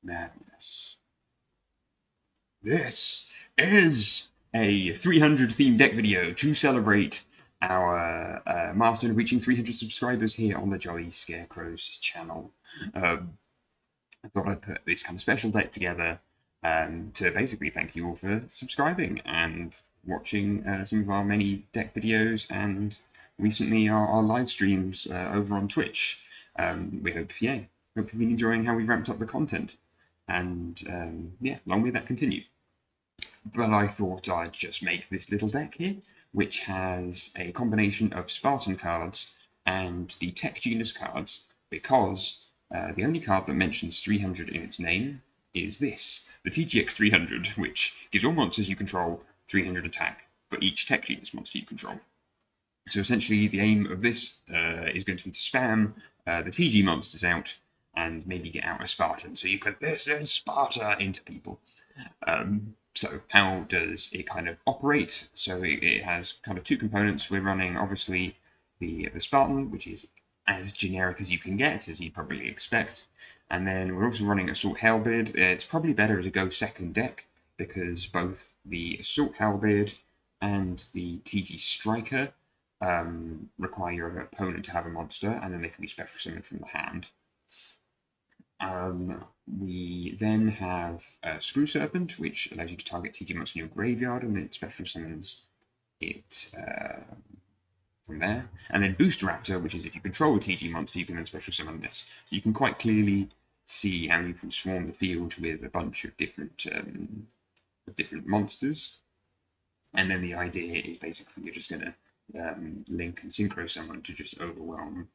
Madness. This is a 300 themed deck video to celebrate our milestone of reaching 300 subscribers here on the Jolly Scarecrows channel. I thought I'd put this kind of special deck together to basically thank you all for subscribing and watching some of our many deck videos and recently our live streams over on Twitch. We hope you've been enjoying how we ramped up the content. And long may that continue. But I thought I'd just make this little deck here, which has a combination of Spartan cards and the Tech Genus cards, because the only card that mentions 300 in its name is this, the TGX 300, which gives all monsters you control 300 attack for each Tech Genus monster you control. So essentially the aim of this is going to be to spam the TG monsters out and maybe get out a Spartan, so you can this is Sparta into people. So how does it kind of operate? So it has kind of two components. We're running obviously the Spartan, which is as generic as you can get, as you'd probably expect. And then we're also running Assault Halberd. It's probably better as a go second deck because both the Assault Halberd and the TG Striker require your opponent to have a monster, and then they can be special summoned from the hand. We then have Screw Serpent, which allows you to target TG monster in your graveyard, and it special summons it from there. And then Boost Raptor, which is if you control a TG monster, you can then special summon this. So you can quite clearly see how you can swarm the field with a bunch of different monsters. And then the idea is basically you're just going to link and synchro summon to just overwhelm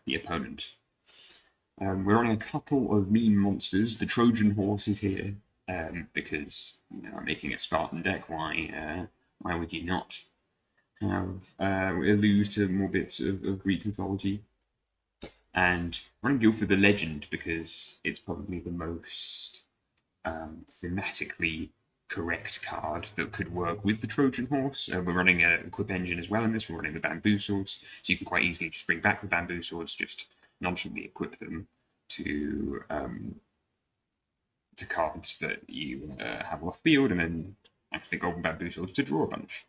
the opponent. We're running a couple of meme monsters. The Trojan Horse is here because I'm making a Spartan deck. Why would you not have allude to more bits of Greek mythology? And running Guildford the Legend because it's probably the most thematically correct card that could work with the Trojan Horse. We're running a Equip Engine as well in this. We're running the Bamboo Swords, so you can quite easily just bring back the Bamboo Swords, just nonchalantly equip them to cards that you have off field, and then actually Golden Bamboo Swords to draw a bunch.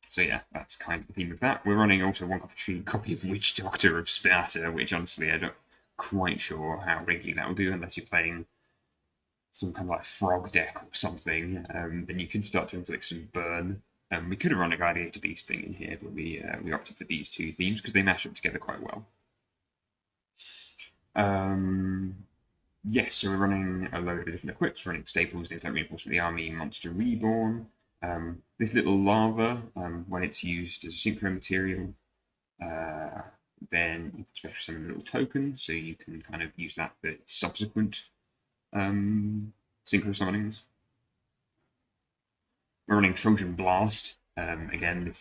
So yeah, that's kind of the theme of that. We're running also one copy of Witch Doctor of Sparta, which honestly I'm not quite sure how regularly that will do unless you're playing some kind of like frog deck or something. Then you can start to inflict some burn. We could have run a Gladiator Beast thing in here, but we opted for these two themes because they mash up together quite well. Yes, so we're running a load of different equips, running staples, things like Reinforcement of the Army, Monster Reborn. This little lava, when it's used as a synchro material, then you can special summon a little token, so you can kind of use that for subsequent synchro summonings. We're running Trojan Blast. Again,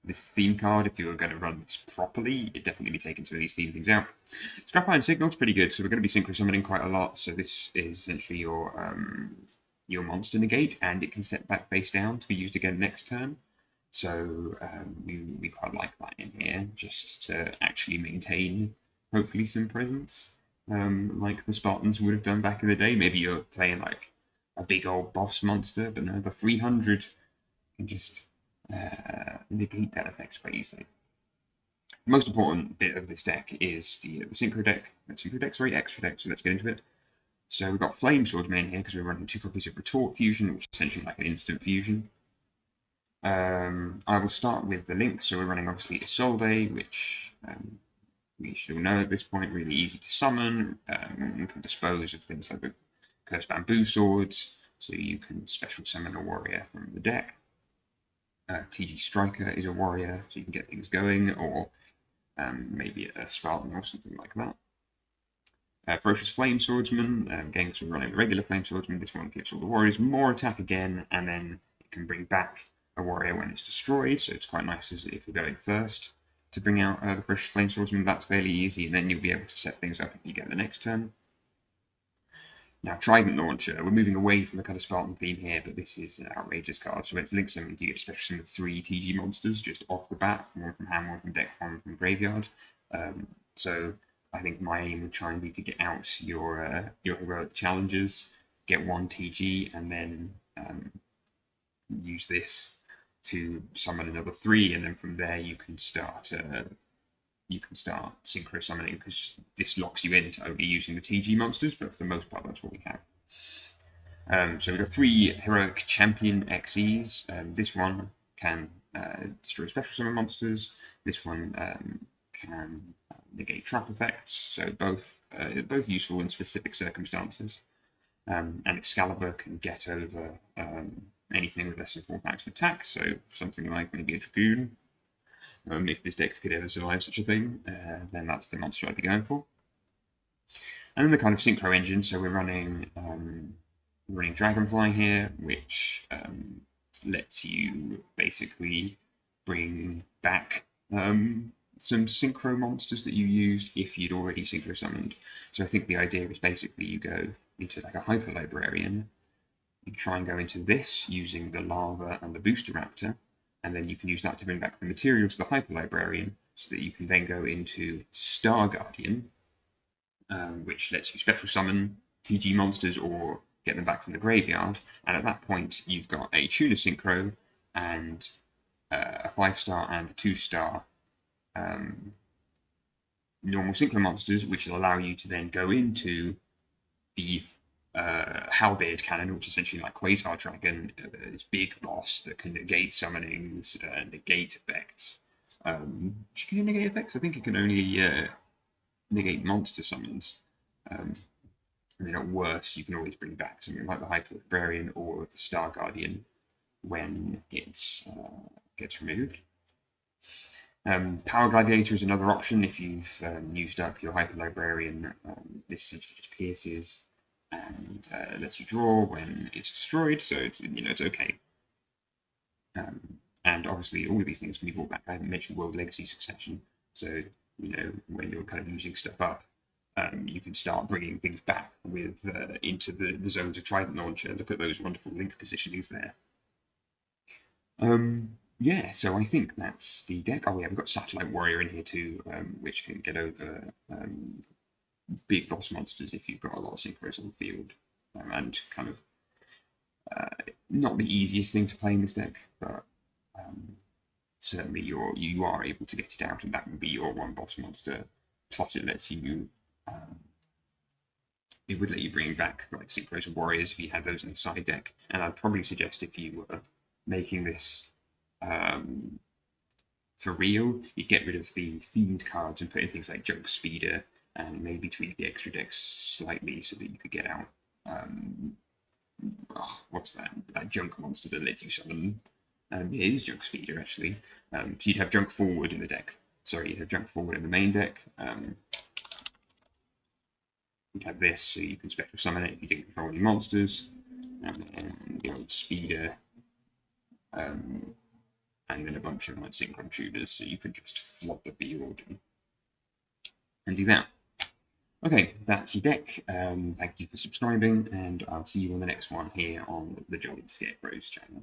this theme card, if you were going to run this properly, you'd definitely be taking some of these theme things out. Scrap Iron Signal's pretty good, so we're going to be synchro summoning quite a lot. So this is essentially your monster negate, and it can set back face down to be used again next turn. So we quite like that in here, just to actually maintain, hopefully, some presence, like the Spartans would have done back in the day. Maybe you're playing like a big old boss monster, but no, the 300 can just negate that effect quite easily. The most important bit of this deck is the extra deck, so let's get into it. So we've got Flame Swordsman in here because we're running two copies of Retort Fusion, which is essentially like an instant fusion. I will start with the links, so we're running obviously Isolde, which we should all know at this point, really easy to summon. You can dispose of things like the Cursed Bamboo Swords, so you can special summon a warrior from the deck. TG Striker is a warrior, so you can get things going, or maybe a Spartan or something like that. Ferocious Flame Swordsman, again, because we're running the regular Flame Swordsman, this one gives all the warriors more attack again, and then it can bring back a warrior when it's destroyed, so it's quite nice if you're going first to bring out the Ferocious Flame Swordsman. That's fairly easy, and then you'll be able to set things up if you get the next turn. Now, Trident Launcher, we're moving away from the kind of Spartan theme here, but this is an outrageous card. So when it's linked summon, you get special summon 3 TG monsters just off the bat, one from hand, one from deck, one from graveyard. So I think my aim would try and be to get out your heroic challenges, get 1 TG, and then use this to summon another 3, and then from there you can start synchro summoning, because this locks you into only using the TG monsters, but for the most part that's what we have. So we've got 3 heroic champion XEs. This one can destroy special summon monsters. This one can negate trap effects. So both useful in specific circumstances. And Excalibur can get over anything with less than 4 max attack. So something like maybe a Dragoon. If this deck could ever survive such a thing, then that's the monster I'd be going for. And then the kind of synchro engine. So we're running Dragonfly here, which lets you basically bring back some synchro monsters that you used if you'd already synchro summoned. So I think the idea is basically you go into like a Hyper Librarian, you try and go into this using the Lava and the Booster Raptor, and then you can use that to bring back the materials to the Hyper Librarian, so that you can then go into Star Guardian, which lets you special summon TG monsters or get them back from the graveyard, and at that point you've got a Tuna Synchro and a 5-star and a 2-star normal synchro monsters, which will allow you to then go into the Halberd Cannon, which is essentially like Quasar Dragon, this big boss that can negate summonings, negate effects. Can it negate effects? I think it can only negate monster summons. And then at worst, you can always bring back something like the Hyper Librarian or the Star Guardian when it gets removed. Power Gladiator is another option if you've used up your Hyper Librarian. This essentially just pierces and lets you draw when it's destroyed, so it's okay. And obviously all of these things can be brought back. I haven't mentioned World Legacy Succession, so when you're kind of using stuff up, you can start bringing things back with into the zones of Trident Launcher. Look at those wonderful link positionings there. Yeah, so I think that's the deck. Oh yeah, we've got Satellite Warrior in here too, which can get over big boss monsters if you've got a lot of synchros on the field, and kind of not the easiest thing to play in this deck, but certainly you are able to get it out, and that would be your 1 boss monster. Plus, it lets you it would let you bring back like synchros and warriors if you had those in the side deck. And I'd probably suggest if you were making this for real, you get rid of the themed cards and put in things like Junk Speeder, and maybe tweak the extra decks slightly so that you could get out what's that junk monster that lets you summon. It is Junk Speeder actually. So you'd have Junk Forward in the deck. Sorry, you'd have Junk Forward in the main deck. You'd have this, so you can special summon it if you didn't control any monsters, and then the old Speeder, and then a bunch of like synchro tuners, so you can just flood the field and do that. Okay, that's your deck. Thank you for subscribing, and I'll see you on the next one here on the Jolly Scarecrows channel.